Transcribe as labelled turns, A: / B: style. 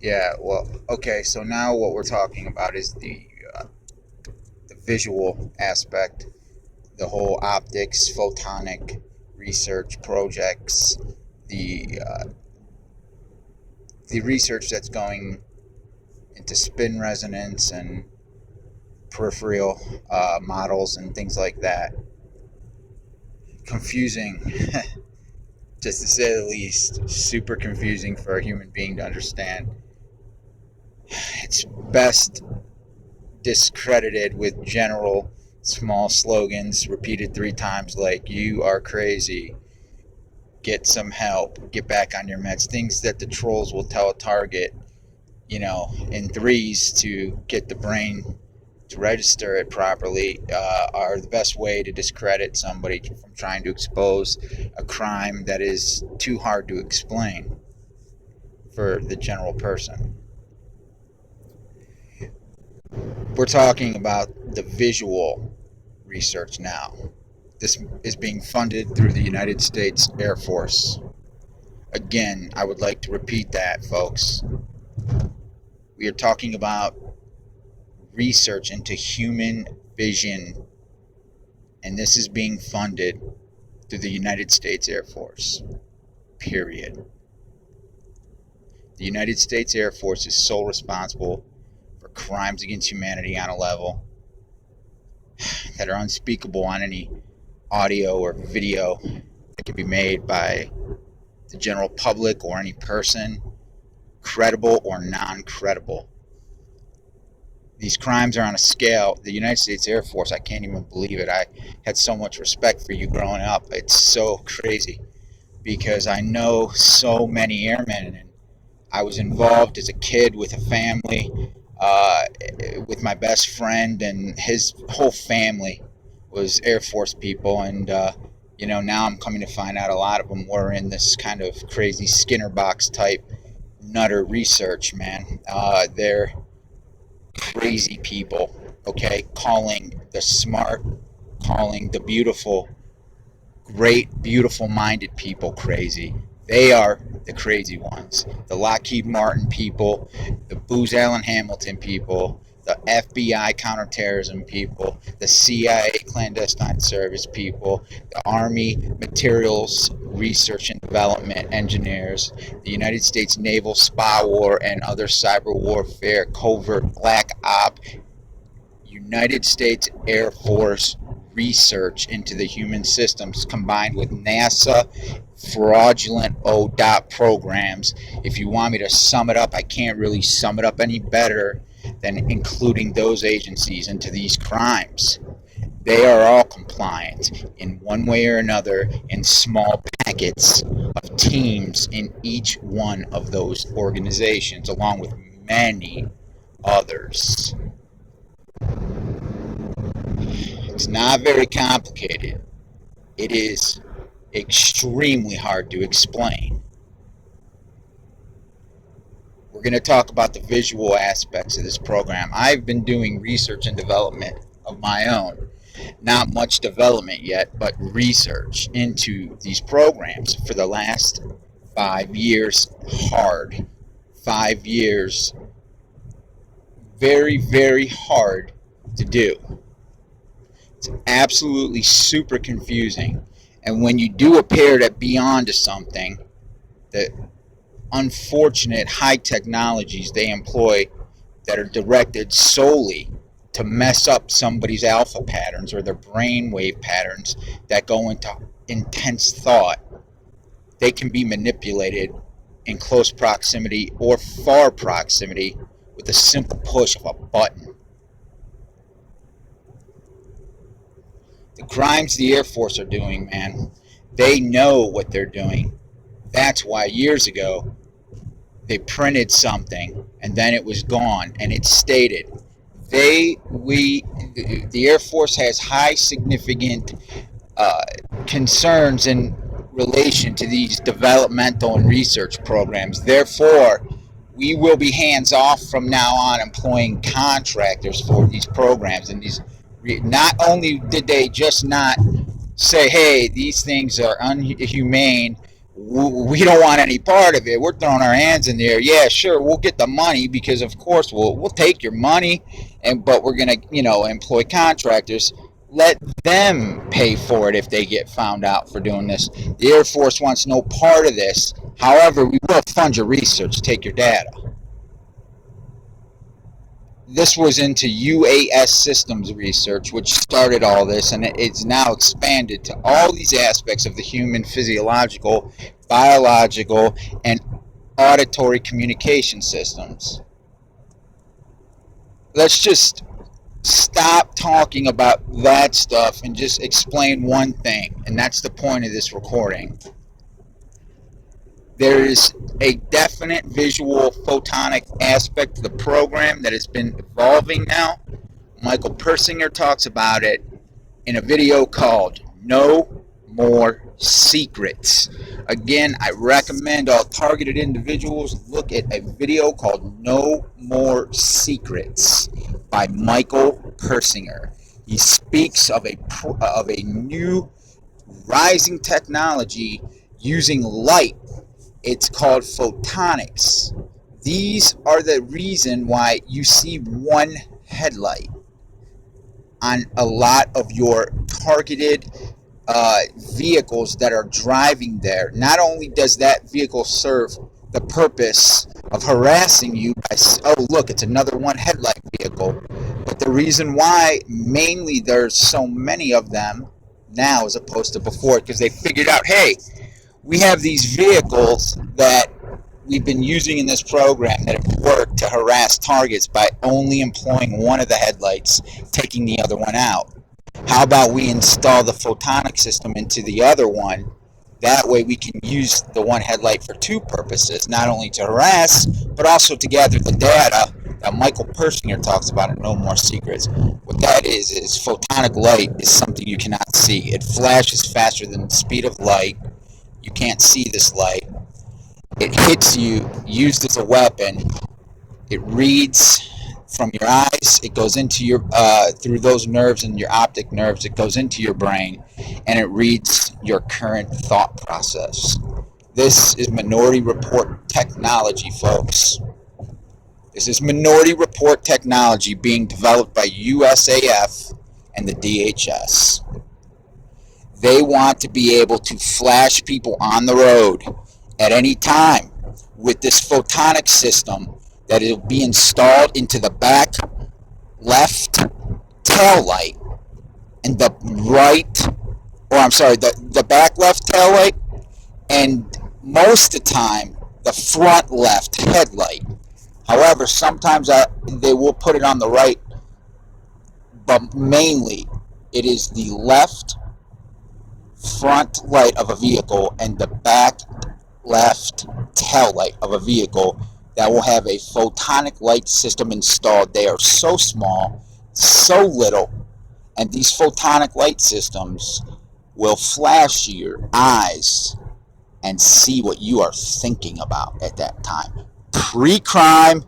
A: Yeah, well, okay, so now what we're talking about is the visual aspect, the whole optics, photonic research projects, the the research that's going into spin resonance and peripheral models and things like that. Confusing, just to say the least. Super confusing for a human being to understand. It's best discredited with general small slogans repeated 3 times like "you are crazy," "get some help," "get back on your meds," things that the trolls will tell a target, in threes to get the brain to register it properly, are the best way to discredit somebody from trying to expose a crime that is too hard to explain for the general person. We're talking about the visual research now. This is being funded through the United States Air Force. Again, I would like to repeat that, folks. We are talking about research into human vision, and this is being funded through the United States Air Force. Period. The United States Air Force is sole responsible for crimes against humanity on a level that are unspeakable on any audio or video that can be made by the general public or any person, credible or non-credible. These crimes are on a scale. The United States Air Force, I can't even believe it. I had so much respect for you growing up. It's so crazy because I know so many airmen, and I was involved as a kid with a family, with my best friend, and his whole family was Air Force people. And now I'm coming to find out a lot of them were in this kind of crazy Skinner box type nutter research, man. They're crazy people, okay? Calling the smart, calling the beautiful, great, beautiful minded people crazy. They are the crazy ones. The Lockheed Martin people, the Booz Allen Hamilton people, the FBI counterterrorism people, the CIA clandestine service people, the Army materials research and development engineers, the United States naval spy war and other cyber warfare, covert black op, United States Air Force research into the human systems combined with NASA fraudulent ODOT programs. If you want me to sum it up, I can't really sum it up any better than including those agencies into these crimes. They are all compliant in one way or another in small packets of teams in each one of those organizations, along with many others. It's not very complicated. It is extremely hard to explain. We're going to talk about the visual aspects of this program. I've been doing research and development of my own. Not much development yet, but research into these programs for the last 5 years. Hard. 5 years. Very, very hard to do. It's absolutely super confusing. And when you do appear to be onto something, the unfortunate high technologies they employ that are directed solely to mess up somebody's alpha patterns or their brainwave patterns that go into intense thought, they can be manipulated in close proximity or far proximity with a simple push of a button. The crimes the Air Force are doing, man, they know what they're doing. That's why years ago they printed something and then it was gone and it stated the Air Force has high significant concerns in relation to these developmental and research programs. Therefore, we will be hands off from now on employing contractors for these programs. And these, not only did they just not say, hey, these things are unhumane, we don't want any part of it. We're throwing our hands in the air. Yeah, sure, we'll get the money because of course we'll take your money, but we're gonna employ contractors. Let them pay for it if they get found out for doing this. The Air Force wants no part of this. However, we will fund your research. Take your data. This was into UAS systems research, which started all this, and it's now expanded to all these aspects of the human physiological, biological, and auditory communication systems. Let's just stop talking about that stuff and just explain one thing, and that's the point of this recording. There is a definite visual photonic aspect to the program that has been evolving now. Michael Persinger talks about it in a video called No More Secrets. Again, I recommend all targeted individuals look at a video called No More Secrets by Michael Persinger. He speaks of a new rising technology using light. It's called photonics. These are the reason why you see one headlight on a lot of your targeted vehicles that are driving there. Not only does that vehicle serve the purpose of harassing you by, oh look, it's another one headlight vehicle, but the reason why mainly there's so many of them now as opposed to before, because they figured out, hey, we have these vehicles that we've been using in this program that have worked to harass targets by only employing one of the headlights, taking the other one out. How about we install the photonic system into the other one? That way we can use the one headlight for two purposes, not only to harass, but also to gather the data that Michael Persinger talks about in No More Secrets. What that is photonic light is something you cannot see. It flashes faster than the speed of light. You can't see this light. It hits you, used as a weapon. It reads from your eyes. It goes into your through those nerves and your optic nerves. It goes into your brain, and it reads your current thought process. This is Minority Report technology, folks. This is Minority Report technology being developed by USAF and the DHS. They want to be able to flash people on the road at any time with this photonic system that will be installed into the back left tail light and the back left tail light, and most of the time the front left headlight. However, sometimes they will put it on the right, but mainly it is the left front light of a vehicle and the back left tail light of a vehicle that will have a photonic light system installed. They are so small, so little, and these photonic light systems will flash your eyes and see what you are thinking about at that time. Pre-crime,